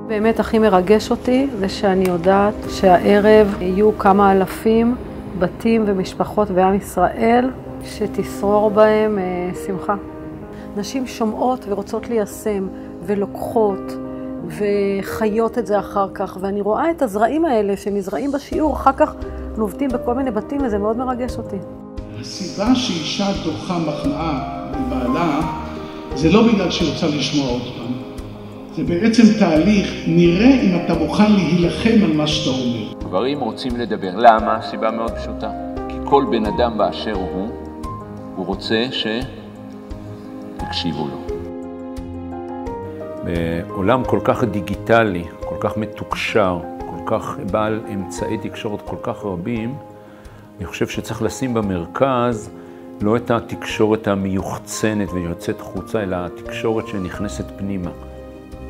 באמת הכי מרגש אותי זה שאני יודעת שהערב יהיו כמה אלפים בתים ומשפחות ועם ישראל שתשרור בהם שמחה. נשים שומעות ורוצות ליישם ולוקחות וחיות את זה אחר כך, ואני רואה את הזרעים האלה שנזרעים בשיעור, אחר כך נובטים בכל מיני בתים וזה מאוד מרגש אותי. הסיבה שאישה דוחה מחמאה לבעלה זה לא בגלל שהיא רוצה לשמוע עוד פעם. זה בעצם תהליך, נראה אם אתה מוכן להילחם על מה שאתה אומר. גברים רוצים לדבר. למה? הסיבה מאוד פשוטה. כי כל בן אדם באשר הוא רוצה שתקשיבו לו. בעולם כל כך דיגיטלי, כל כך מתוקשר, כל כך בעל אמצעי תקשורת כל כך רבים, אני חושב שצריך לשים במרכז לא את התקשורת המיוחצנת ויוצאת חוצה, אלא התקשורת שנכנסת פנימה.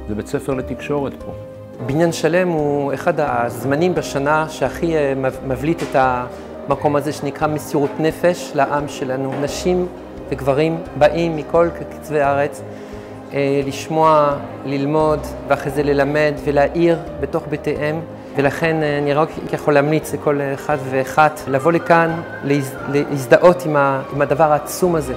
זה בית ספר לתקשורת פה. בניין שלם הוא אחד הזמנים בשנה שהכי מבליט את המקום הזה שנקרא מסירות נפש לעם שלנו. נשים וגברים באים מכל קצווי הארץ לשמוע, ללמוד ואחרי זה ללמד ולהעיר בתוך ביתיהם. ולכן אני רק יכול להמליץ לכל אחד ואחת לבוא לכאן, להזדהות עם הדבר העצום הזה.